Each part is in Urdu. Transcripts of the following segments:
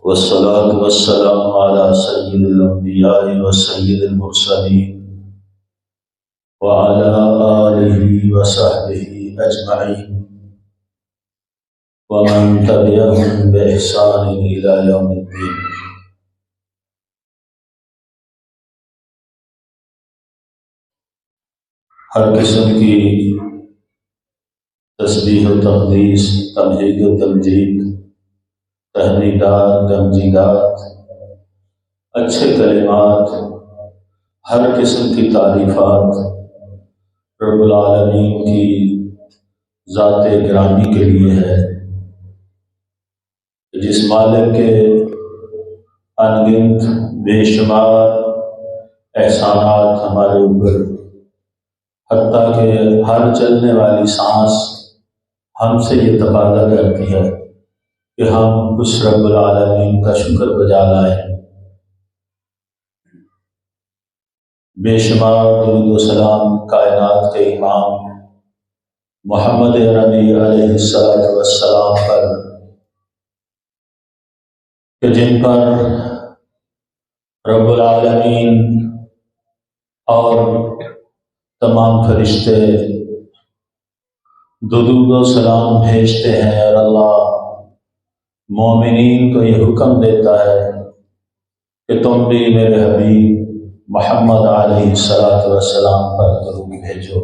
والصلاة والسلام على سيد الأنبياء وسيد المرسلين وعلى آله وصحبه أجمعين ومن تبعهم بإحسان إلى يوم الدين۔ ہر قسم کی تسبیح و تقدیس، تمجید و تمجید، تحمیدات، تمجیدات، اچھے کلمات، ہر قسم کی تعریفات رب العالمین کی ذات گرامی کے لیے ہے، جس مالک کے انگنت بے شمار احسانات ہمارے اوپر، حتیٰ کہ ہر چلنے والی سانس ہم سے یہ تقاضا کرتی ہے کہ ہم اس رب العالمین کا شکر بجا لائیں۔ بے شمار درود و سلام کائنات کے امام محمد عربی علیہ السلام پر، کہ جن پر رب العالمین اور تمام فرشتے درود و سلام بھیجتے ہیں، اور اللہ مومنین کو یہ حکم دیتا ہے کہ تم بھی میرے حبیب محمد علیہ السلام پر درود بھیجو۔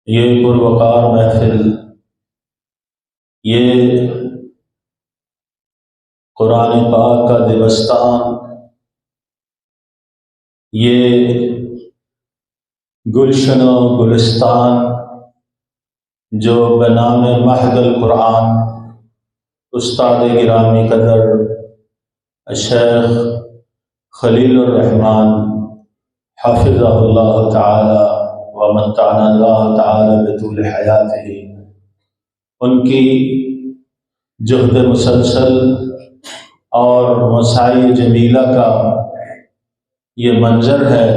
یہ پروقار محفل، یہ قرآن پاک کا دبستان، یہ گلشن و گلستان جو بنام مہد القرآن استاد گرامی قدر الشیخ خلیل الرحمن حفظہ اللہ تعالی ومتعنا اللہ تعالی بطول حیاتہ، ان کی جہد مسلسل اور مساعی جمیلہ کا یہ منظر ہے۔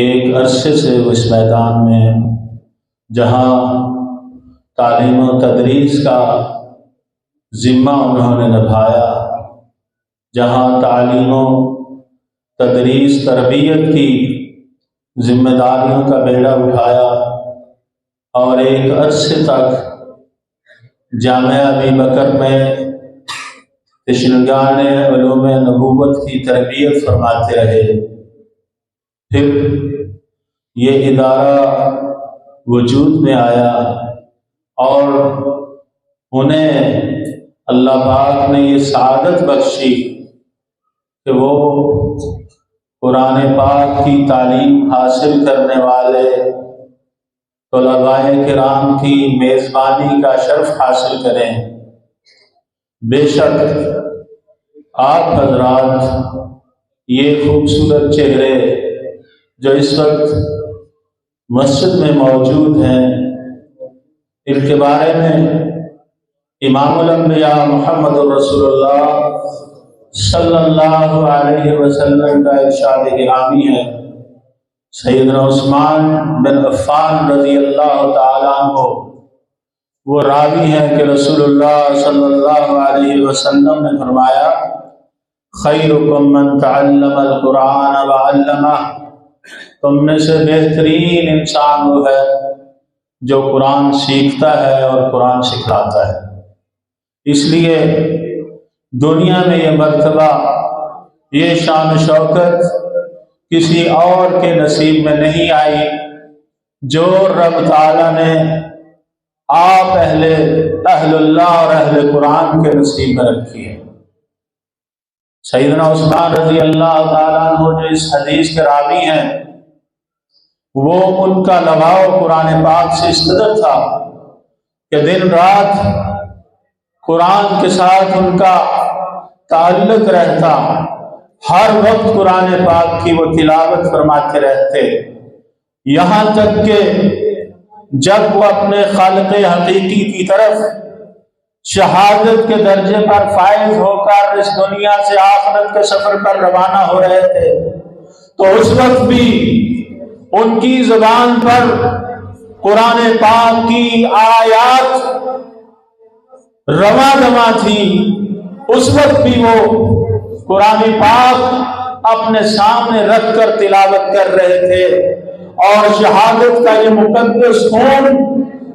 ایک عرصے سے اس میدان میں جہاں تعلیم و تدریس کا ذمہ انہوں نے نبھایا، جہاں تعلیم و تدریس تربیت کی ذمہ داریوں کا بیڑا اٹھایا، اور ایک عرصے تک جامعہ ابی بکر میں تشنگان علوم نبوت کی تربیت فرماتے رہے، پھر یہ ادارہ وجود میں آیا اور انہیں اللہ پاک نے یہ سعادت بخشی کہ وہ قرآن پاک کی تعلیم حاصل کرنے والے طلباء کرام کی میزبانی کا شرف حاصل کریں۔ بے شک آپ حضرات یہ خوبصورت چہرے جو اس وقت مسجد میں موجود ہیں، ان کے بارے میں امام الانبیاء محمد رسول اللہ صلی اللہ علیہ وسلم کا ارشاد گرامی ہے۔ سیدنا عثمان بن عفان رضی اللہ تعالیٰ عنہ وہ راوی ہیں کہ رسول اللہ صلی اللہ علیہ وسلم نے فرمایا، خیرکم من تعلم القرآن وعلمہ، تم میں سے بہترین انسان وہ ہے جو قرآن سیکھتا ہے اور قرآن سکھلاتا ہے۔ اس لیے دنیا میں یہ مرتبہ، یہ شان و شوکت کسی اور کے نصیب میں نہیں آئی جو رب تعالیٰ نے آپ اہل اللہ اور اہل قرآن کے نصیب میں رکھی ہے۔ سیدنا عثمان رضی اللہ تعالیٰ عنہ جو اس حدیث کے راوی ہیں، وہ ان کا لگاؤ قرآن پاک سے اس قدر تھا کہ دن رات قرآن کے ساتھ ان کا تعلق رہتا، ہر وقت قرآن پاک کی وہ تلاوت فرماتے رہتے، یہاں تک کہ جب وہ اپنے خالق حقیقی کی طرف شہادت کے درجے پر فائز ہو کر اس دنیا سے آخرت کے سفر پر روانہ ہو رہے تھے، تو اس وقت بھی ان کی زبان پر قرآن پاک کی آیات رواں دواں تھی، اس وقت بھی وہ قرآن پاک اپنے سامنے رکھ کر تلاوت کر رہے تھے، اور شہادت کا یہ مقدس خون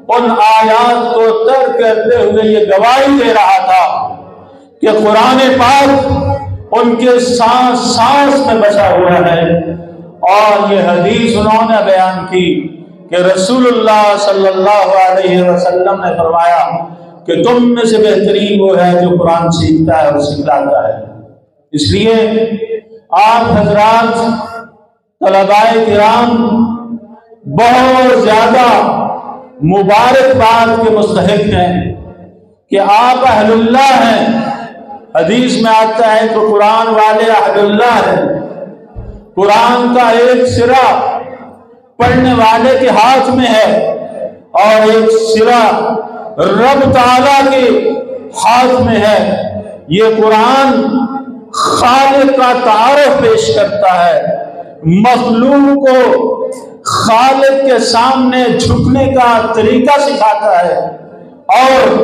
ان آیات کو ترک کرتے ہوئے یہ گواہی دے رہا تھا کہ قرآن پاک ان کے سانس سانس میں بسا ہوا ہے۔ اور یہ حدیث انہوں نے بیان کی کہ رسول اللہ صلی اللہ علیہ وسلم نے فرمایا کہ تم میں سے بہترین وہ ہے جو قرآن سیکھتا ہے اور سکھلاتا ہے۔ اس لیے آپ حضرات طلباء کرام بہت زیادہ مبارکباد کے مستحق ہیں کہ آپ اہل اللہ ہیں۔ حدیث میں آتا ہے کہ قرآن والے اہل اللہ ہیں۔ قرآن کا ایک سرا پڑھنے والے کے ہاتھ میں ہے اور ایک سرا رب تعالیٰ کے ہاتھ میں ہے۔ یہ قرآن خالق کا تعارف پیش کرتا ہے، مخلوق کو خالق کے سامنے جھکنے کا طریقہ سکھاتا ہے۔ اور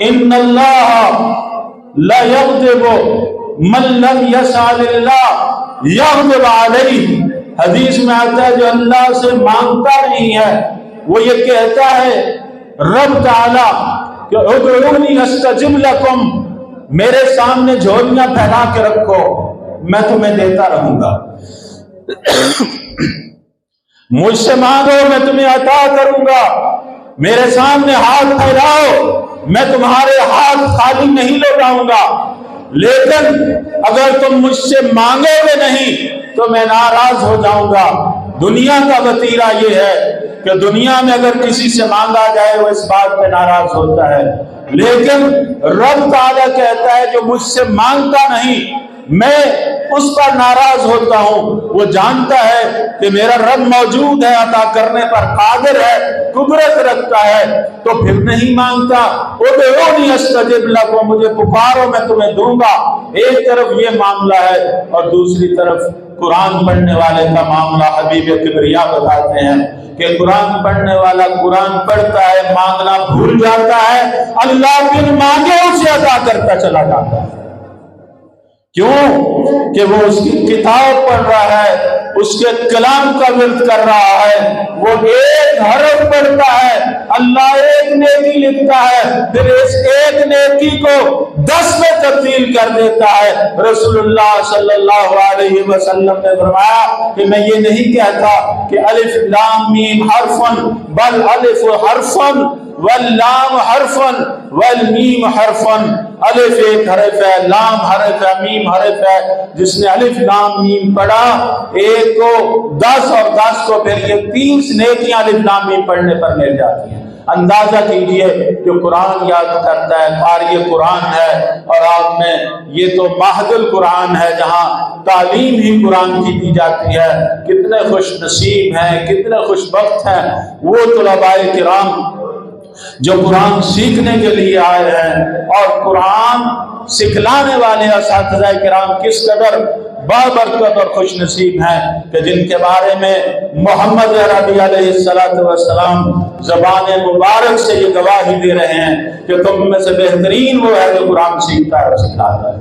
ان اللہ لا یغضب من لم یسأل اللہ یغضب علیہ، حدیث میں آتا ہے جو اللہ سے مانگتا نہیں ہے وہ یہ کہتا ہے رب تعالیٰ کہ ادعونی استجب لکم، میرے سامنے جھولیاں پھیلا کے رکھو، میں تمہیں دیتا رہوں گا، مجھ سے مانگو میں تمہیں عطا کروں گا، میرے سامنے ہاتھ پھیلاؤ میں تمہارے ہاتھ خالی نہیں لوٹاؤں گا، لیکن اگر تم مجھ سے مانگو گے نہیں تو میں ناراض ہو جاؤں گا۔ دنیا کا وتیرہ یہ ہے کہ دنیا میں اگر کسی سے مانگا جائے وہ اس بات پہ ناراض ہوتا ہے، لیکن رب تعالیٰ کہتا ہے جو مجھ سے مانگتا نہیں میں اس پر ناراض ہوتا ہوں۔ وہ جانتا ہے کہ میرا رب موجود ہے، عطا کرنے پر قادر ہے، قدرت رکھتا ہے، تو پھر نہیں مانگتا۔ ادعونی استجب لکم، مجھے پکارو میں تمہیں دوں گا۔ ایک طرف یہ معاملہ ہے اور دوسری طرف قرآن پڑھنے والے کا معاملہ حبیب کبریا بتاتے ہیں کہ قرآن پڑھنے والا قرآن پڑھتا ہے، مانگنا بھول جاتا ہے، اللہ بن مانگے اسے عطا کرتا چلا جاتا ہے۔ کیوں کہ وہ اس کی کتاب پڑھ رہا ہے، اس کے کلام کا ورد کر رہا ہے، وہ ایک حرف پڑھتا ہے، اللہ ایک نیکی لکھتا ہے، پھر اس ایک نیکی کو 10 میں تبدیل کر دیتا ہے۔ رسول اللہ صلی اللہ علیہ وسلم نے فرمایا کہ میں یہ نہیں کہتا کہ الف لام میم حرفن، بل الف حرفن واللام حرفن والمیم حرفن، الف ایک حرف ہے، لام حرف ہے، میم حرف ہے۔ جس نے الف لام میم پڑھا، ایک کو 10 اور 10 کو پھر یہ 30 نیکیاں الف لام میم پڑھنے پر مل جاتی ہیں۔ اندازہ کیجئے کہ قرآن یاد کرتا ہے، قاری قرآن ہے، اور آپ میں یہ تو مہد القرآن ہے جہاں تعلیم ہی قرآن کی دی جاتی ہے۔ کتنے خوش نصیب ہیں، کتنے خوش بخت ہیں وہ طلباء کرام جو قرآن سیکھنے کے لیے آئے ہیں، اور قرآن سکھلانے والے اساتذہ کرام کس قدر بابرکت اور خوش نصیب ہیں کہ جن کے بارے میں محمد عربی علیہ السلام زبان مبارک سے یہ گواہی دے رہے ہیں کہ تم میں سے بہترین وہ ہے جو قرآن سیکھتا ہے اور سکھلاتا ہے۔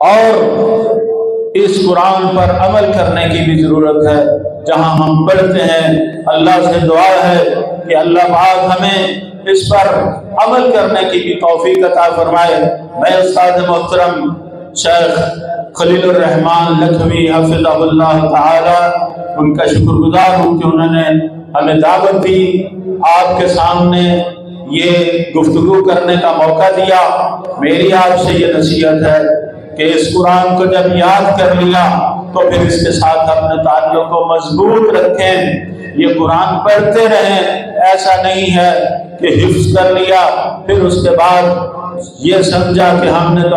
اور اس قرآن پر عمل کرنے کی بھی ضرورت ہے۔ جہاں ہم پڑھتے ہیں اللہ سے دعا ہے کہ اللہ پاک ہمیں اس پر عمل کرنے کی بھی توفیق عطا فرمائے۔ میں استاد محترم شیخ خلیل الرحمان لکھوی حفظہ اللہ تعالی ان کا شکر گزار ہوں کہ انہوں نے ہمیں دعوت دی، آپ کے سامنے یہ گفتگو کرنے کا موقع دیا۔ میری آپ سے یہ نصیحت ہے کہ اس قرآن کو جب یاد کر لیا تو پھر اس کے ساتھ اپنے تعلق کو مضبوط رکھیں، یہ قرآن پڑھتے رہیں۔ ایسا نہیں ہے کہ حفظ کر لیا پھر اس کے بعد یہ سمجھا کہ ہم نے تو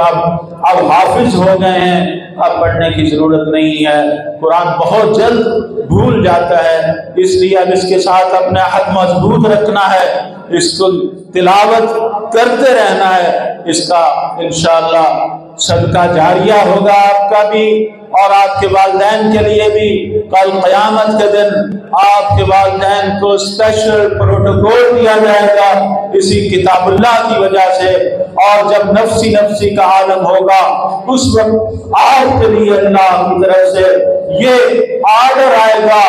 اب حافظ ہو گئے ہیں، اب پڑھنے کی ضرورت نہیں ہے۔ قرآن بہت جلد بھول جاتا ہے، اس لیے اب اس کے ساتھ اپنے عہد مضبوط رکھنا ہے، اس کو تلاوت کرتے رہنا ہے۔ اس کا انشاءاللہ صدقہ جاریہ ہوگا آپ کا بھی اور آپ کے والدین کے لیے بھی۔ کل قیامت کے دن آپ کے والدین کو اسپیشل پروٹوکول دیا جائے گا اسی کتاب اللہ کی وجہ سے، اور جب نفسی نفسی کا عالم ہوگا اس وقت آپ کے لیے اللہ کی طرف سے یہ آرڈر آئے گا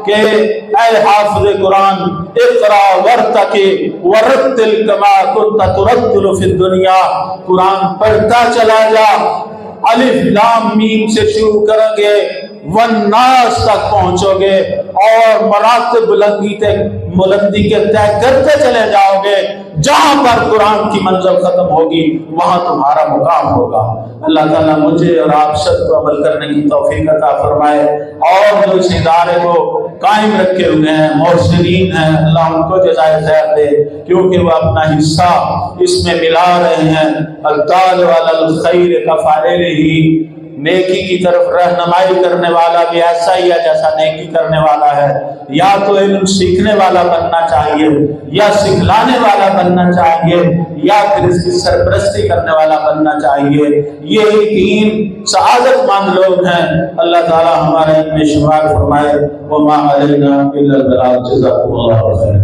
کہ اے حافظ قرآن اقرا ورتقی ورتل کما کنت ترتل فی الدنیا، قرآن پڑھتا چلا جا، الف لام میم سے شروع کریں گے والناس تک پہنچو گے اور مراتب بلندی کے طے کرتے چلے جاؤ گے، جہاں پر قرآن کی منزل ختم ہوگی وہاں تمہارا مقام ہوگا۔ اللہ تعالیٰ مجھے اور آپ سب کو عمل کرنے کی توفیق عطا فرمائے، اور جو اس ادارے کو قائم رکھے ہوئے ہیں محسنین ہیں، اللہ ان کو جزائے خیر دے، کیونکہ وہ اپنا حصہ اس میں ملا رہے ہیں۔ الطالب علی الخیر کفاعلہ، نیکی کی طرف رہنمائی کرنے والا بھی ایسا ہی ہے جیسا نیکی کرنے والا ہے، یا تو علم سیکھنے والا بننا چاہیے، یا سکھلانے والا بننا چاہیے، یا پھر اس کی سرپرستی کرنے والا بننا چاہیے۔ یہی تین سعادت مند لوگ ہیں، اللہ تعالی ہمارے ان میں شمار فرمائے۔ وما علینا الا البلاغ، جزاکم اللہ خیر۔